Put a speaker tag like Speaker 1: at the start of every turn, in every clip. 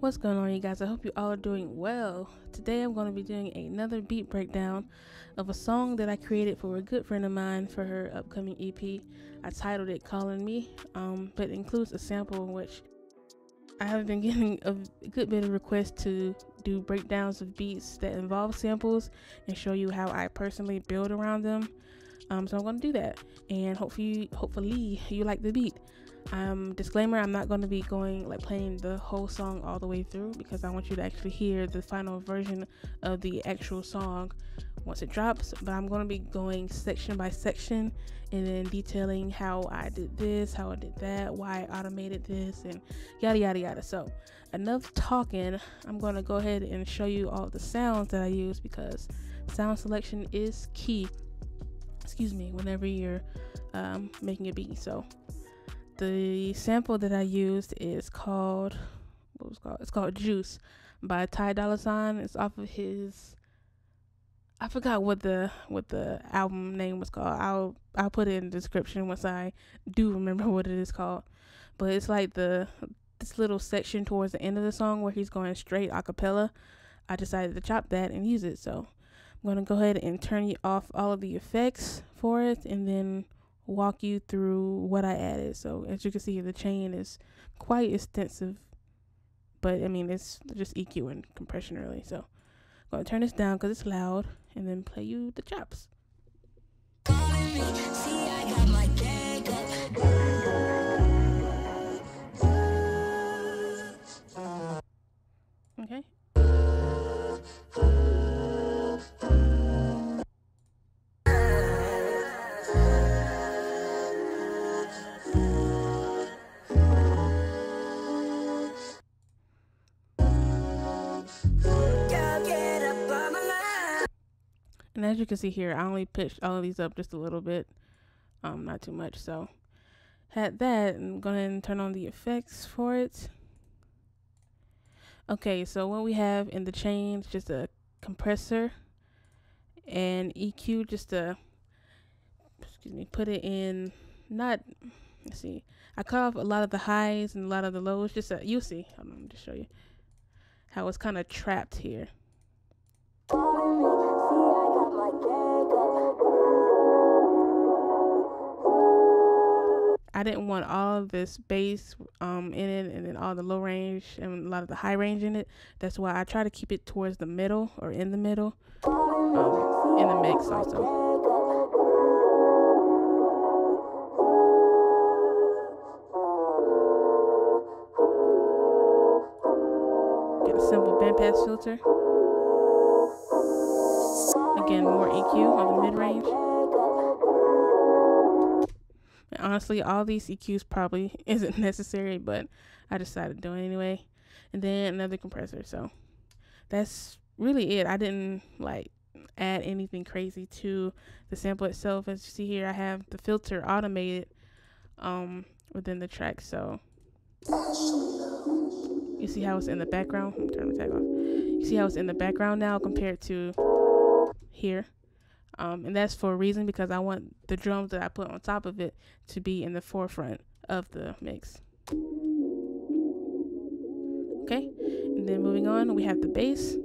Speaker 1: What's going on, you guys? I hope you all are doing well. Today I'm going to be doing another beat breakdown of a song that I created for a good friend of mine for her upcoming EP. I titled it Calling Me, but it includes a sample in which I have been getting a good bit of requests to do breakdowns of beats that involve samples and show you how I personally build around them. So I'm going to do that, and hopefully you like the beat. Disclaimer, I'm not going to be playing the whole song all the way through because I want you to actually hear the final version of the actual song once it drops, but I'm going to be going section by section and then detailing how I did this, how I did that, why I automated this, and yada yada yada. So enough talking, I'm going to go ahead and show you all the sounds that I use because sound selection is key, whenever you're making a beat. So the sample that I used is called Juice by Dolla. It's off of his, I forgot what the album name was called. I'll put it in the description once I do remember what it is called. But it's like this little section towards the end of the song where he's going straight a cappella. I decided to chop that and use it. So I'm going to go ahead and turn off all of the effects for it and then walk you through what I added. So as you can see, the chain is quite extensive, but I mean, it's just EQ and compression really. So I'm going to turn this down because it's loud and then play you the chops. Okay. And as you can see here, I only pitched all of these up just a little bit, not too much. So had that, and go ahead and turn on the effects for it. Okay, so what we have in the chain is just a compressor and EQ, just to put it in. Let's see, I cut off a lot of the highs and a lot of the lows. You'll see. Hold on, just show you how it's kind of trapped here. I didn't want all of this bass in it and then all the low range and a lot of the high range in it. That's why I try to keep it towards the middle or in the middle in the mix also. Get a simple bandpass filter. Again, more EQ on the mid-range. And honestly, all these EQs probably isn't necessary, but I decided to do it anyway. And then another compressor. So that's really it. I didn't add anything crazy to the sample itself. As you see here, I have the filter automated within the track. So you see how it's in the background. Let me turn the tag off. You see how it's in the background now compared to here. And that's for a reason, because I want the drums that I put on top of it to be in the forefront of the mix. Okay, and then moving on, we have the bass.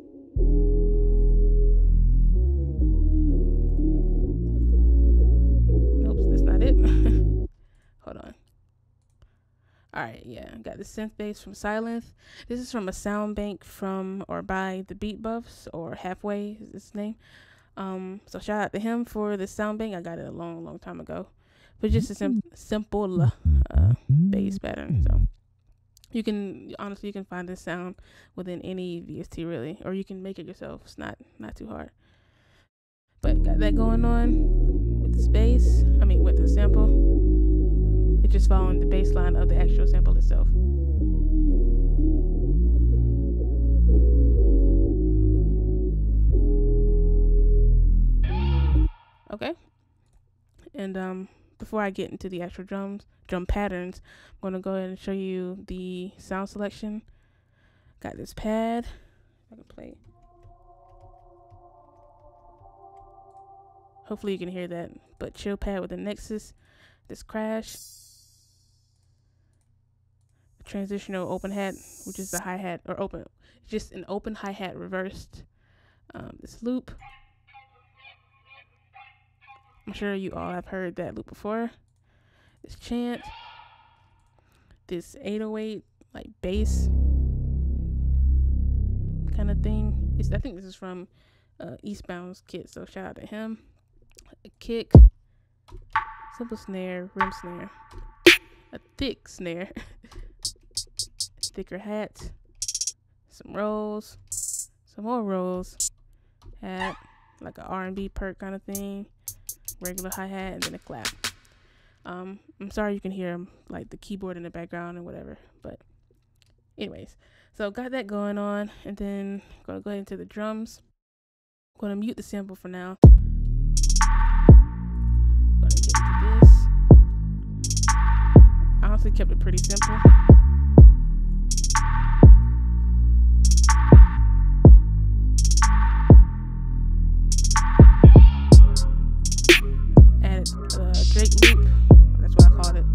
Speaker 1: Oops, that's not it. Hold on. Alright, yeah, I got the synth bass from Silence. This is from a sound bank by the Beat Buffs, or Halfway is his name. So shout out to him for the sound bank. I got it a long time ago, but just a simple bass pattern. So you can find this sound within any VST really, or you can make it yourself. It's not too hard. But got that going on with this bass. With the sample. It's just following the bass line of the actual sample itself. Okay, and before I get into the actual drum patterns, I'm going to go ahead and show you the sound selection. Got this pad. I can play. Hopefully you can hear that, but chill pad with the Nexus, this crash, transitional open hat, which is the hi-hat, or open, just an open hi-hat reversed. This loop, I'm sure you all have heard that loop before. This chant, this 808 like bass kind of thing. I think this is from Eastbound's kit, so shout out to him. A kick, simple snare, rim snare, a thick snare, thicker hat, some rolls, some more rolls, hat, like an R&B perk kind of thing, regular hi-hat, and then a clap. I'm sorry you can hear like the keyboard in the background and whatever, but anyways, so got that going on, and then gonna go ahead into the drums. Gonna mute the sample for now. Gonna get into this. I honestly kept it pretty simple. Added Drake loop. That's what I called it.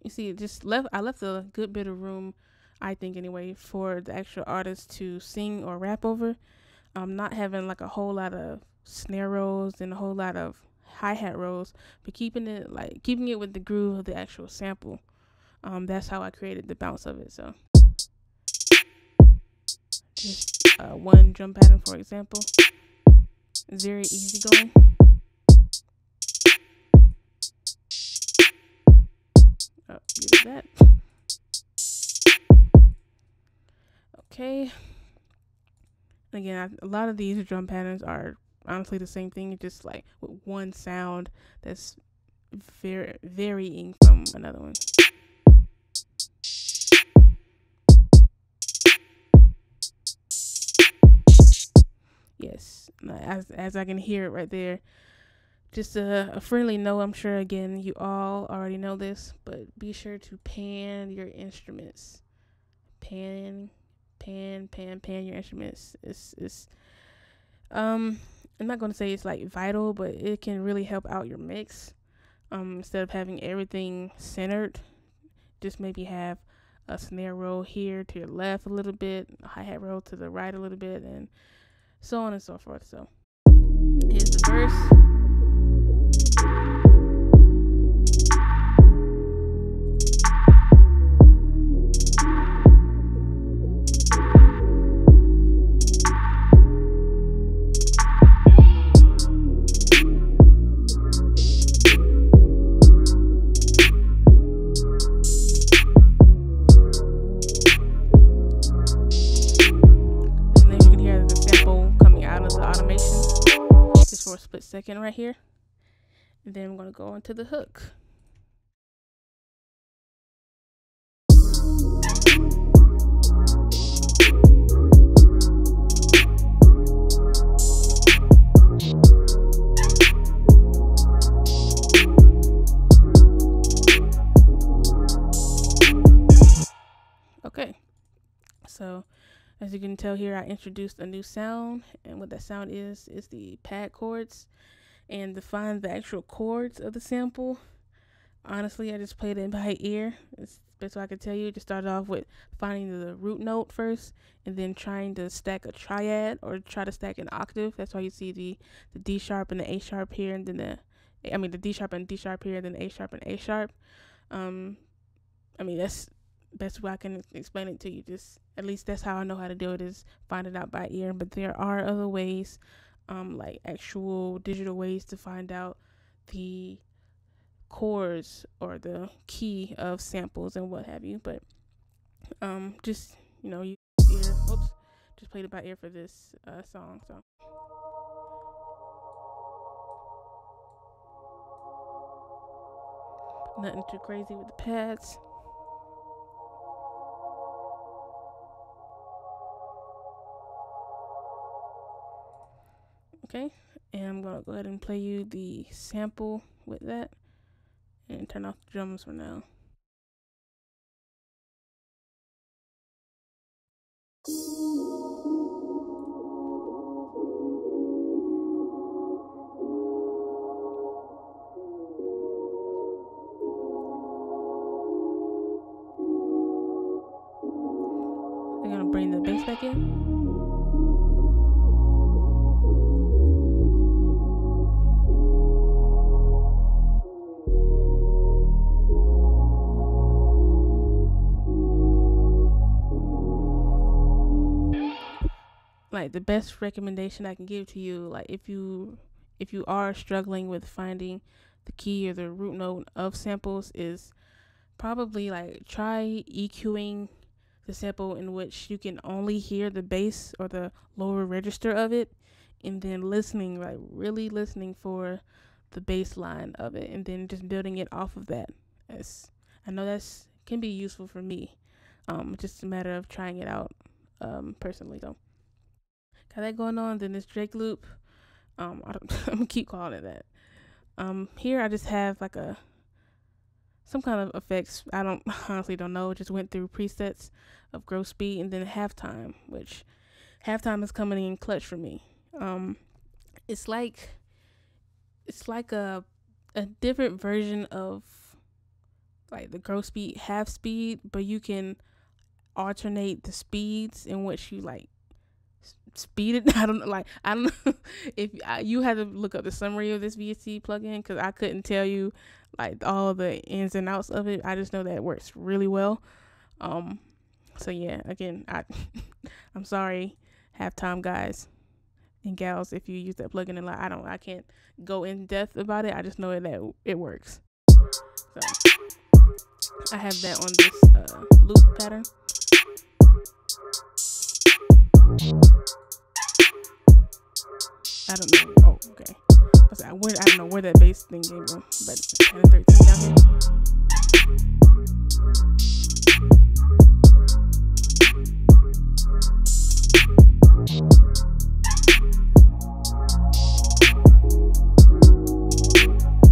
Speaker 1: You see, I left a good bit of room, I think anyway, for the actual artist to sing or rap over. Not having like a whole lot of snare rolls and a whole lot of hi-hat rolls, but keeping it with the groove of the actual sample. That's how I created the bounce of it. So just one drum pattern, for example. It's very easy going. Use that. Okay. Again, a lot of these drum patterns are honestly the same thing, just like with one sound that's varying from another one. Yes, as I can hear it right there. Just a friendly note, I'm sure, again, you all already know this, but be sure to pan your instruments. Pan your instruments. I'm not going to say it's like vital, but it can really help out your mix. Instead of having everything centered, just maybe have a snare roll here to your left a little bit, a hi-hat roll to the right a little bit, and so on and so forth. So here's the verse. For a split second right here, and then I'm going to go into the hook. Okay, so as you can tell here, I introduced a new sound, and what that sound is the pad chords. And to find the actual chords of the sample, honestly, I just played it by ear. It's the best way I could tell you. Just started off with finding the root note first, and then trying to stack a triad or try to stack an octave. That's why you see the D sharp and the A sharp here, and then the D sharp and D sharp here, and then A sharp and A sharp. That's best way I can explain it to you. Just at least that's how I know how to do it, is find it out by ear. But there are other ways, like actual digital ways to find out the chords or the key of samples and what have you. But just use ear. Oops, just played it by ear for this song. So nothing too crazy with the pads. Okay, and I'm gonna go ahead and play you the sample with that and turn off the drums for now. back in. Like, the best recommendation I can give to you, like, if you are struggling with finding the key or the root note of samples, is probably like try EQing the sample in which you can only hear the bass or the lower register of it, and then listening, like really listening for the bass line of it, and then just building it off of that. I know that's can be useful for me. Just a matter of trying it out personally. So got that going on. Then this Drake loop, I'm gonna keep calling it that. Here I just have like some kind of effects. I honestly don't know. Just went through presets of growth speed, and then halftime, which halftime is coming in clutch for me. It's like a different version of like the growth speed, half speed, but you can alternate the speeds in which you like speed it. I don't know if you had to look up the summary of this VST plugin, because I couldn't tell you like all the ins and outs of it. I just know that it works really well. So yeah, again, I'm sorry, halftime guys and gals, if you use that plugin, and like I can't go in depth about it. I just know that it works. So I have that on this loop pattern. I don't know. Oh, okay. I don't know where that bass thing came from, but it's kind of 13 down here.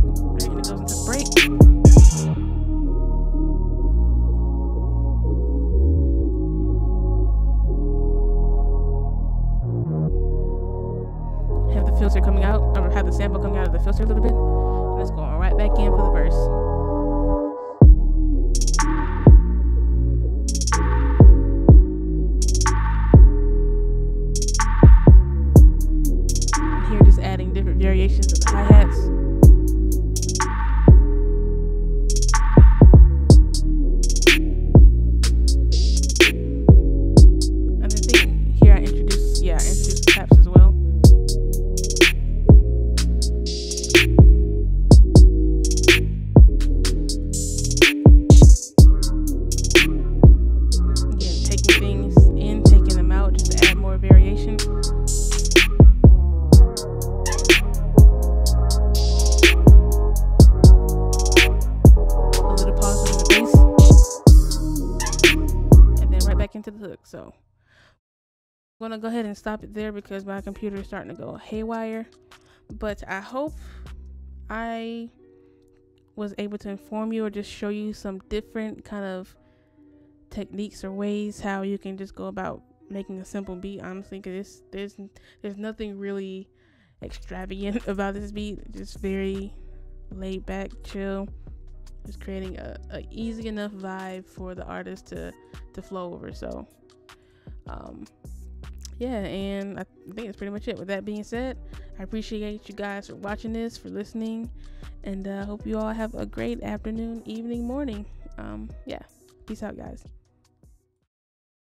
Speaker 1: Alright, and it goes into the break. Have the filter coming out, or have the sample coming out of the filter a little bit, and it's going right back in for the verse. And here, just adding different variations of the hi-hats. And the thing here, I introduced the taps as well. Into the hook. So I'm gonna go ahead and stop it there because my computer is starting to go haywire, but I hope I was able to inform you or just show you some different kind of techniques or ways how you can just go about making a simple beat, honestly, because there's nothing really extravagant about this beat. Just very laid back, chill, just creating a easy enough vibe for the artist to flow over. So yeah, and I think that's pretty much it. With that being said, I appreciate you guys for watching this, for listening, and hope you all have a great afternoon, evening, morning. Yeah, peace out, guys.